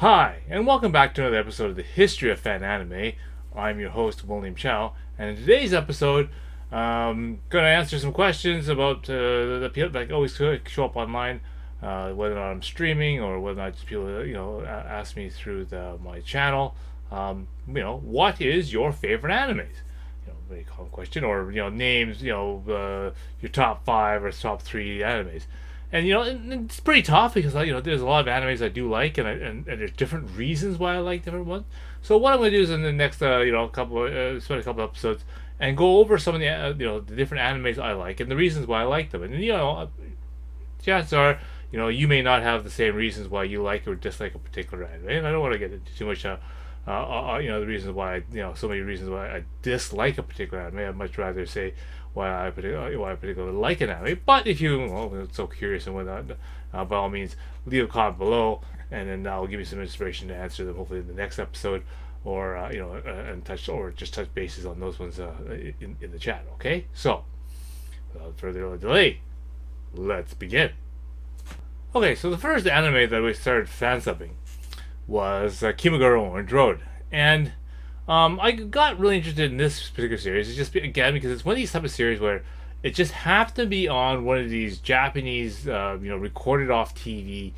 Hi, and welcome back to another episode of the History of Fan Anime. I'm your host, William Chow, and in today's episode, going to answer some questions about the people that always show up online, whether or not I'm streaming or whether or not just people, ask me through my channel. What is your favorite animes? Very common question, or names, your top five or top three animes. And it's pretty tough because there's a lot of animes I do like, and there's different reasons why I like different ones. So what I'm going to do is in the next spend a couple episodes and go over some of the different animes I like and the reasons why I like them. And chances are you may not have the same reasons why you like or dislike a particular anime, and I don't want to get into too much. The reasons why so many reasons why I dislike a particular anime. I'd much rather say why I particularly like an anime. But if you are so curious and whatnot, by all means leave a comment below, and then I'll give you some inspiration to answer them hopefully in the next episode, or and just touch bases on those ones in the chat. Okay, so without further delay, let's begin. Okay, so the first anime that we started fan subbing was Kimaguru Orange Road, and I got really interested in this particular series. It's just again because it's one of these type of series where it just happened to be on one of these Japanese, recorded off TV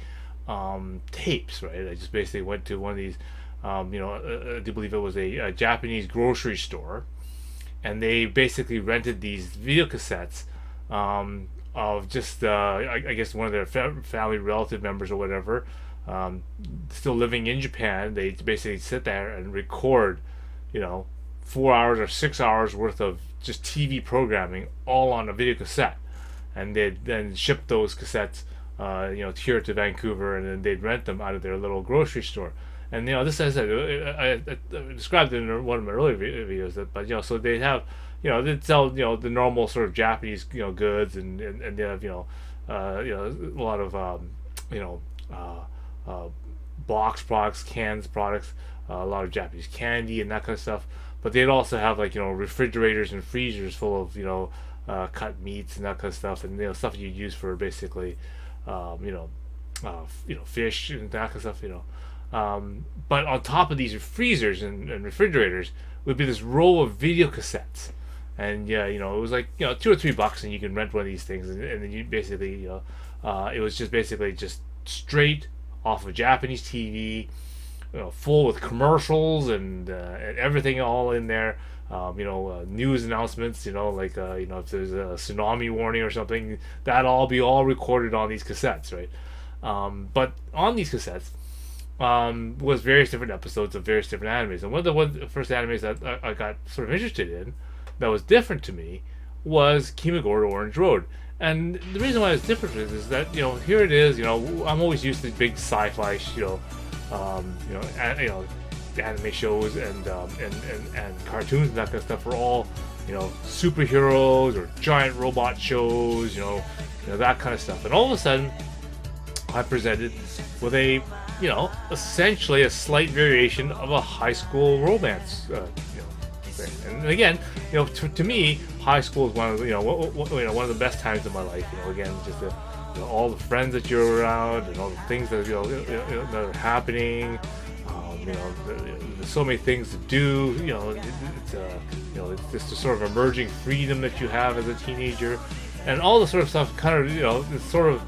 tapes, right? I just basically went to one of these, I do believe it was a Japanese grocery store, and they basically rented these video cassettes of just, I guess, one of their family relative members or whatever. Still living in Japan. They basically sit there and record, 4 hours or 6 hours worth of just TV programming all on a video cassette, and they'd then ship those cassettes, here to Vancouver, and then they'd rent them out of their little grocery store. And this, as I described it in one of my earlier videos, but so they have, they'd sell, the normal sort of Japanese, goods, and they have, a lot of, box products, cans products, a lot of Japanese candy and that kind of stuff. But they'd also have refrigerators and freezers full of cut meats and that kind of stuff, and stuff you use for basically fish and that kind of stuff. But on top of these freezers and refrigerators would be this row of video cassettes, and it was like $2 or $3, and you can rent one of these things, and then you basically it was just basically just straight off of Japanese TV, full with commercials and everything all in there. News announcements, if there's a tsunami warning or something, that all recorded on these cassettes, right? But on these cassettes was various different episodes of various different animes, and one of the first animes that I got sort of interested in that was different to me was Kimaguru Orange Road. And the reason why it's different is that here it is. I'm always used to big sci-fi, anime shows and cartoons and that kind of stuff are all superheroes or giant robot shows, that kind of stuff. And all of a sudden, I presented with a essentially a slight variation of a high school romance. And again, to me, high school is one of one of the best times of my life. Again, just all the friends that you're around and all the things that that are happening. There's so many things to do. It's just the sort of emerging freedom that you have as a teenager, and all the sort of stuff kind of it's sort of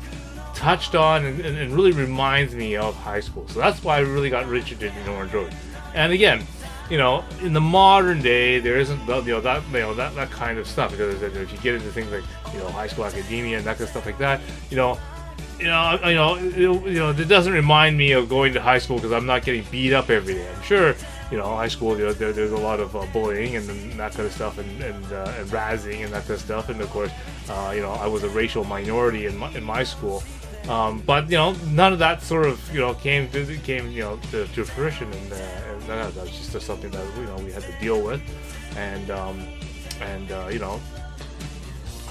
touched on and really reminds me of high school. So that's why I really got interested in Orange Road. And again, in the modern day, there isn't that kind of stuff, because if you get into things like High School Academia and that kind of stuff like that, it doesn't remind me of going to high school because I'm not getting beat up every day. I'm sure high school there's a lot of bullying and that kind of stuff and razzing and that kind of stuff, and of course I was a racial minority in my school. But none of that sort of came to fruition, and that was just something that we had to deal with, and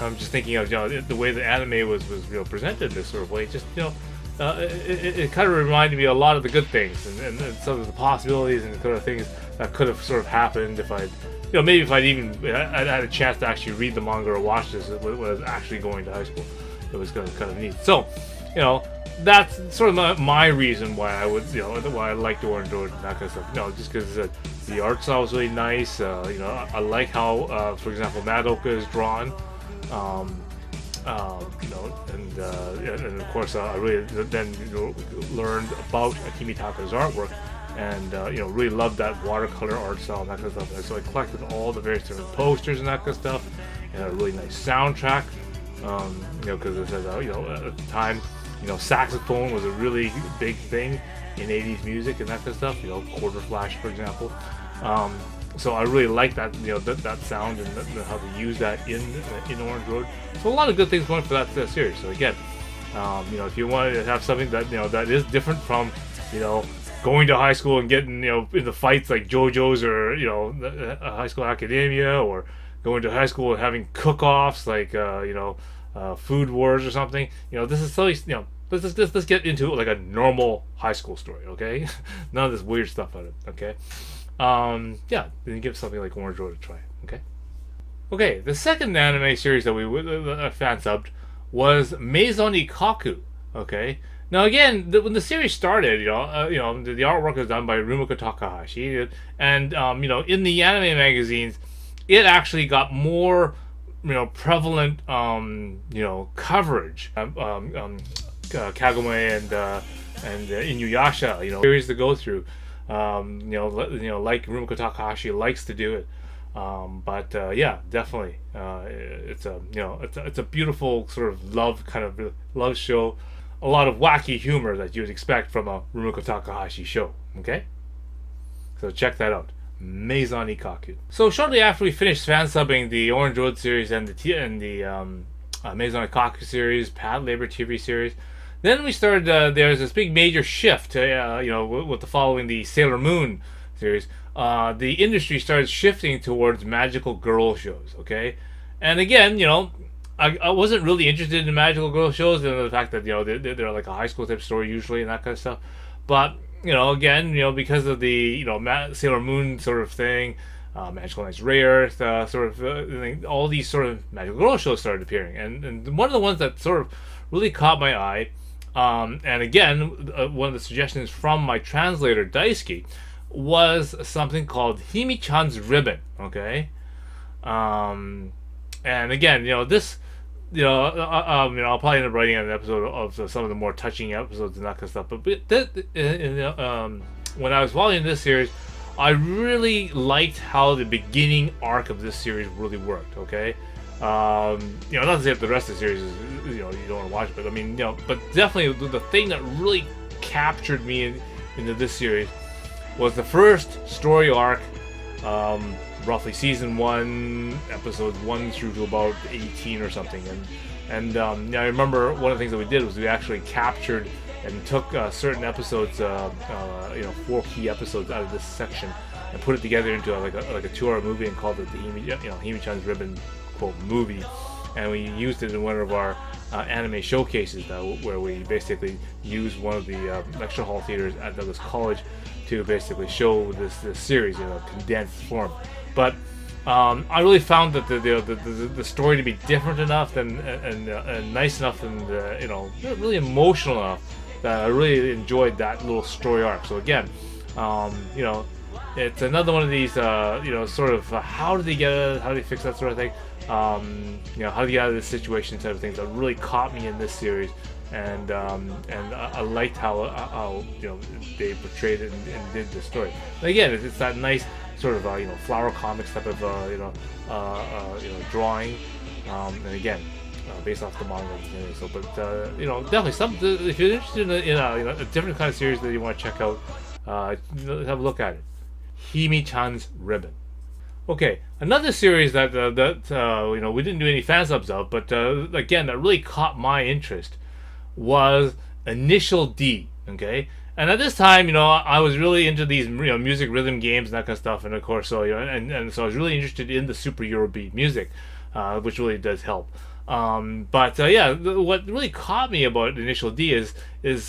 I'm just thinking of the way the anime was presented this sort of way. Just it kind of reminded me a lot of the good things and some of the possibilities and sort of things that could have sort of happened if I'd maybe if I'd had a chance to actually read the manga or watch this when I was actually going to high school. It was kind of neat. So that's sort of my reason why I would, why I like the Orange Road and that kind of stuff. Just because the art style was really nice. I like how, for example, Madoka is drawn. And of course, I really then learned about Akimitaka's artwork, and really loved that watercolor art style and that kind of stuff. And so I collected all the various different posters and that kind of stuff, and a really nice soundtrack. Because it says, at the time, saxophone was a really big thing in 80s music and that kind of stuff. Quarter flash, for example. So I really like that, that sound and how they use that in Orange Road. So a lot of good things going for that series. So again, if you want to have something that that is different from going to high school and getting into fights like JoJo's or High School Academia, or going to high school and having cook-offs like Food Wars or something, this is so let's get into like a normal high school story, okay? None of this weird stuff out of it, okay? Then give something like Orange Road a try, okay? Okay, the second anime series that we fan subbed was Maison Ikaku, okay? Now again, when the series started, the artwork was done by Rumiko Takahashi, and in the anime magazines, it actually got more, prevalent, coverage. Kagome and Inuyasha, series to go through. Like Rumiko Takahashi likes to do it. Definitely, it's a beautiful sort of love show. A lot of wacky humor that you would expect from a Rumiko Takahashi show. Okay, so check that out, Maison Ikaku. So shortly after we finished fan subbing the Orange Road series and the Maison Ikaku series, Pad Labor TV series, then we started. There's this big major shift. With the following the Sailor Moon series, the industry started shifting towards magical girl shows. Okay, and again, I wasn't really interested in magical girl shows, and the fact that they're like a high school type story usually and that kind of stuff. But again, because of the Sailor Moon sort of thing, Magical Knights Rare all these sort of magical girl shows started appearing, and one of the ones that sort of really caught my eye, and again, one of the suggestions from my translator Daisuke was something called Himichans Ribbon. Okay, and again, this. I'll probably end up writing an episode of some of the more touching episodes and that kind of stuff. But when I was following this series, I really liked how the beginning arc of this series really worked. Okay, not to say that the rest of the series is, you don't want to watch it, but I mean, but definitely the thing that really captured me into this series was the first story arc. Roughly season 1, episodes 1 through to about 18 or something, and I remember one of the things that we did was we actually captured and took certain episodes, 4 key episodes out of this section, and put it together into like a 2-hour movie and called it the Himichans Ribbon quote movie, and we used it in one of our anime showcases where we basically used one of the lecture hall theaters at Douglas College to basically show this series in a condensed form. But I really found that the story to be different enough and nice enough and really emotional enough that I really enjoyed that little story arc. So again, it's another one of these sort of how did they get it, how did they fix that sort of thing, how do they get out of this situation type of things that really caught me in this series. And I liked how they portrayed it and did the story. And again, it's that nice sort of flower comics type of drawing, and again based off the manga. So, but definitely if you're interested in a different kind of series that you want to check out, have a look at it. Himichans Ribbon. Okay, another series that we didn't do any fan subs of, but again that really caught my interest was Initial D. Okay, and at this time, I was really into these music rhythm games and that kind of stuff, and of course, so and so I was really interested in the super Eurobeat music, which really does help. What really caught me about Initial D is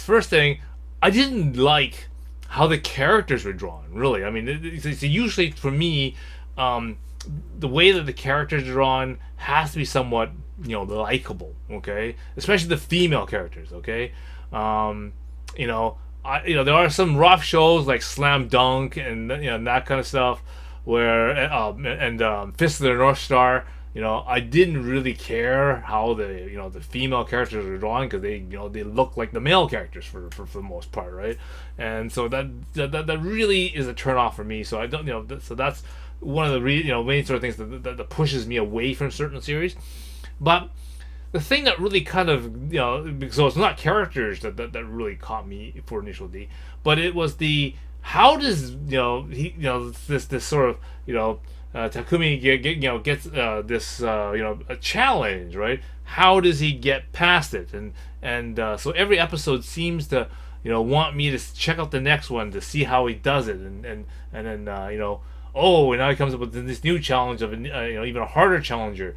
first thing, I didn't like how the characters were drawn. Really, I mean, it's usually for me, the way that the characters are drawn has to be somewhat likable. Okay, especially the female characters. Okay, you know, there are some rough shows like Slam Dunk and that kind of stuff where Fist of the North Star. I didn't really care how the female characters are drawn because they look like the male characters for the most part, right? And so that really is a turn off for me. So I don't so that's one of the main sort of things that pushes me away from certain series. But the thing that really kind of so it's not characters that really caught me for Initial D, but it was the how does this sort of Takumi gets this a challenge, right? How does he get past it? And so every episode seems to want me to check out the next one to see how he does it, and then and now he comes up with this new challenge of even a harder challenger.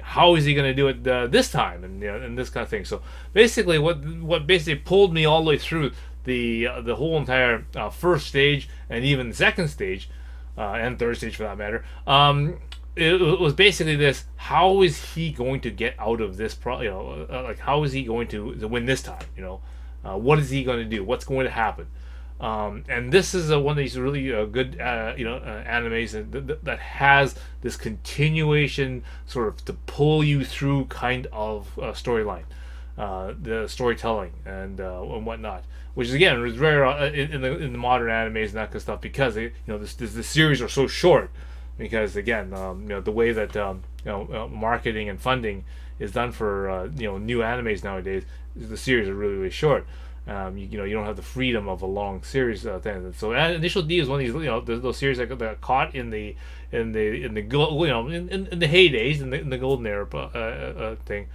How is he going to do it this time, and this kind of thing. So basically, what basically pulled me all the way through the whole entire first stage and even the second stage. And third stage for that matter. It was basically this: how is he going to get out of this? Like how is he going to win this time? What is he going to do? What's going to happen? And this is one of these really good animes that has this continuation sort of to pull you through kind of storyline, the storytelling and whatnot. Which is again is rare in the modern animes and that kind of stuff because the series are so short. Because again, the way that marketing and funding is done for new animes nowadays, the series are really short. You don't have the freedom of a long series thing. So Initial D is one of these those series that got caught in the in the heydays in the golden era thing.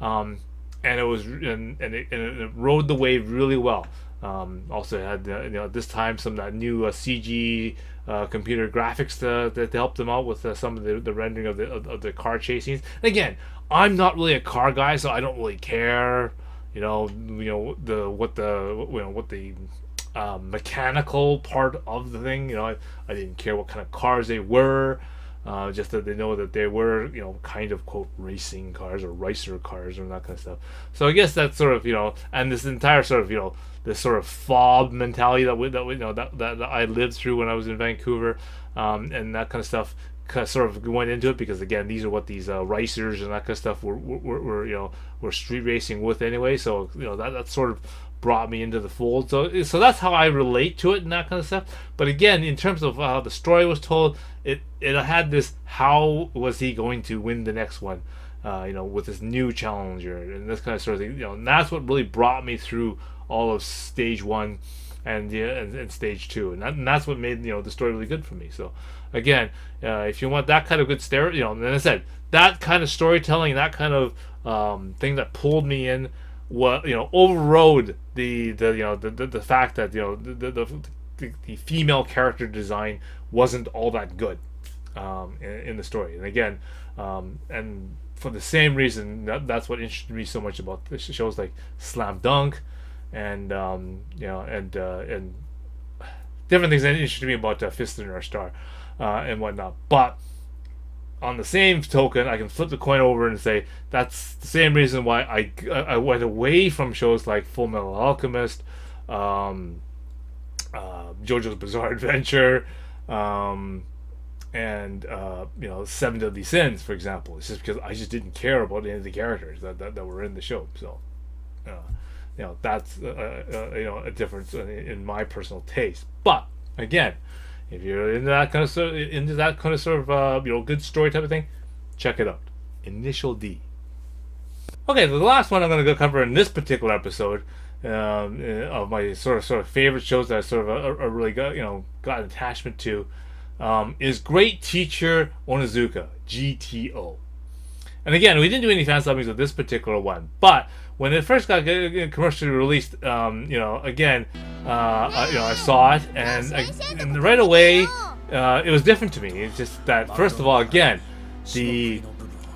And it was and it rode the wave really well. Also had this time some new CG computer graphics to help them out with some of the rendering of the car chase scenes. And again, I'm not really a car guy, so I don't really care. What the mechanical part of the thing. I didn't care what kind of cars they were. Just that they know that they were, kind of quote racing cars or racer cars and that kind of stuff. So I guess that's sort of, and this entire sort of, this sort of fob mentality that I lived through when I was in Vancouver, and that kind of stuff sort of went into it because again, these are what these racers and that kind of stuff were street racing with anyway. So that sort of brought me into the fold. So that's how I relate to it and that kind of stuff. But again, in terms of how the story was told, it had this: how was he going to win the next one? With this new challenger and this kind of sort of thing. And that's what really brought me through all of stage one and stage two, and that's what made the story really good for me. So again, if you want that kind of good story, and I said that kind of storytelling, that kind of thing that pulled me in, overrode the fact that the female character design wasn't all that good in the story. And again, and for the same reason, that's what interested me so much about shows like Slam Dunk and and different things that interested me about Fist of the North Star and whatnot. But on the same token, I can flip the coin over and say that's the same reason why I went away from shows like Full Metal Alchemist, JoJo's Bizarre Adventure, and Seven Deadly Sins, for example. It's just because I just didn't care about any of the characters that were in the show. So that's a difference in my personal taste. But again, if you're into that kind of sort of good story type of thing, check it out. Initial D. Okay, the last one I'm going to go cover in this particular episode of my sort of favorite shows that I sort of really got an attachment to is Great Teacher Onizuka, GTO. And again, we didn't do any fan subbings with this particular one, but when it first got commercially released, I saw it, and right away, it was different to me. It's just that, first of all, again, the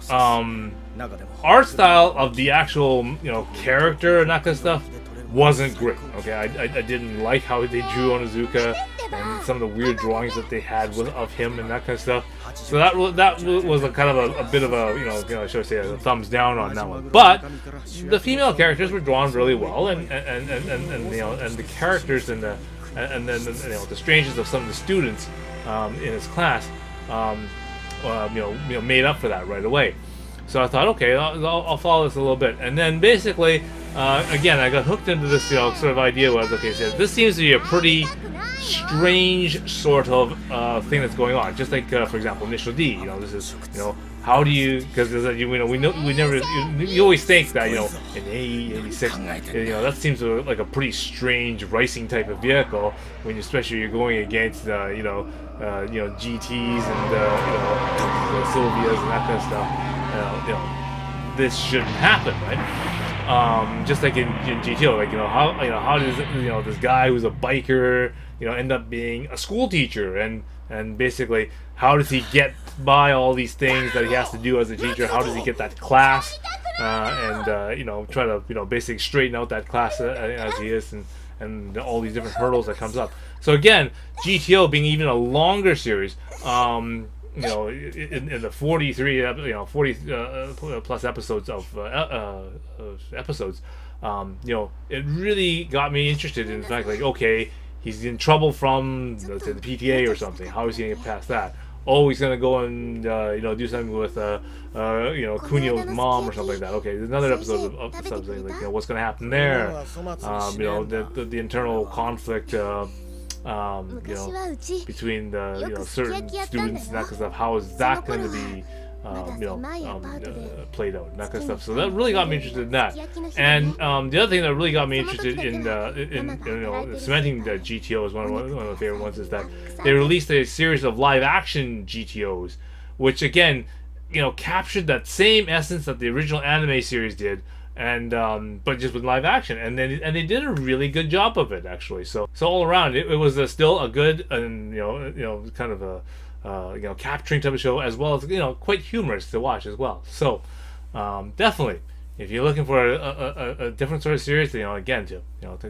art style of the actual, character and that kind of stuff wasn't great. Okay, I didn't like how they drew Onizuka. and some of the weird drawings that they had of him and that kind of stuff. So that was a kind of a bit of a should I say a thumbs down on that one. But the female characters were drawn really well, and the characters and then the strangeness of some of the students in his class made up for that right away. So I thought, okay, I'll follow this a little bit, and then basically again I got hooked into this sort of idea was, okay, so this seems to be a pretty strange sort of thing that's going on, just like for example Initial D. This is how do you, because you always think that in 86 that seems like a pretty strange racing type of vehicle when especially you're going against GTs and Sylvias and that kind of stuff. This shouldn't happen, right? Just like in GTO, like how does this guy who's a biker end up being a school teacher, and basically how does he get by all these things that he has to do as a teacher? How does he get that class and try to basically straighten out that class as he is, and all these different hurdles that comes up. So again, GTO being even a longer series, in the 43 40 plus episodes of episodes, it really got me interested in the fact, like, okay, he's in trouble from the PTA or something. How is he going to get past that? Oh, he's going to go and do something with Kunio's mom or something like that. Okay, there's another episode of something like what's going to happen there. The internal conflict between the certain students and that kind of stuff. How is that going to be played out and that kind of stuff? So that really got me interested in that. And the other thing that really got me interested in cementing the GTO as one of my favorite ones is that they released a series of live action GTOs, which again captured that same essence that the original anime series did, and but just with live action, and they did a really good job of it, actually. So all around it was still a good and kind of a capturing type of show, as well as quite humorous to watch as well. So definitely, if you're looking for a different sort of series, again to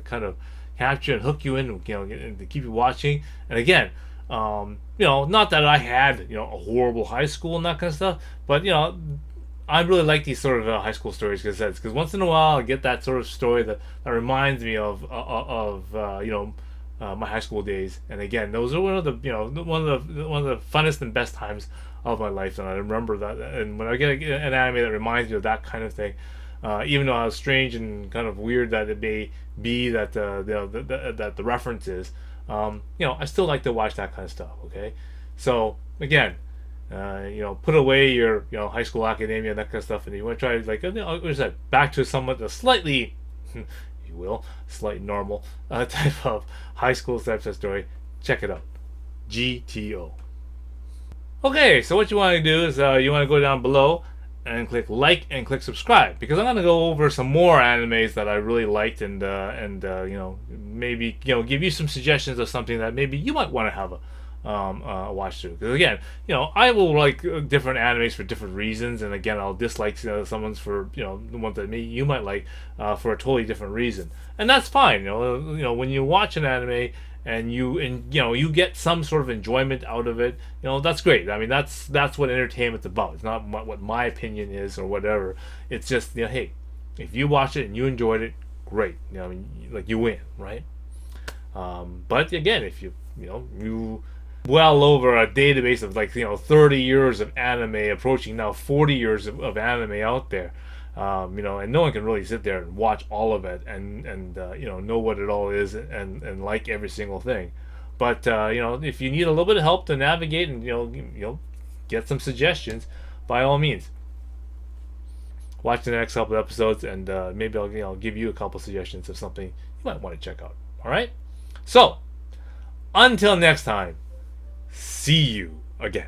kind of capture and hook you in, and to keep you watching. And again, not that I had a horrible high school and that kind of stuff, but I really like these sort of high school stories, because once in a while I get that sort of story that reminds me of my high school days. And again, those are one of the funnest and best times of my life, and I remember that. And when I get an anime that reminds me of that kind of thing, even though how strange and kind of weird that it may be that that the reference is, I still like to watch that kind of stuff. Okay, so again, put away your high school academia and that kind of stuff, and you want to try like what is that, back to somewhat a slightly slight normal type of high school type of story. Check it out, GTO. Okay, so what you want to do is you want to go down below and click like and click subscribe, because I'm going to go over some more animes that I really liked, and maybe give you some suggestions of something that maybe you might want to have a watch through. Because again, I will like different animes for different reasons, and again, I'll dislike someone's for the ones that you might like for a totally different reason, and that's fine. When you watch an anime and you get some sort of enjoyment out of it, that's great. I mean, that's what entertainment's about. It's not what my opinion is or whatever. It's just hey, if you watch it and you enjoyed it, great. You win, right? But again, if you well over a database of 30 years of anime, approaching now 40 years of anime out there, and no one can really sit there and watch all of it and know what it all is and like every single thing. But if you need a little bit of help to navigate and get some suggestions, by all means, watch the next couple of episodes, and maybe I'll give you a couple suggestions of something you might want to check out. All right, so until next time, see you again.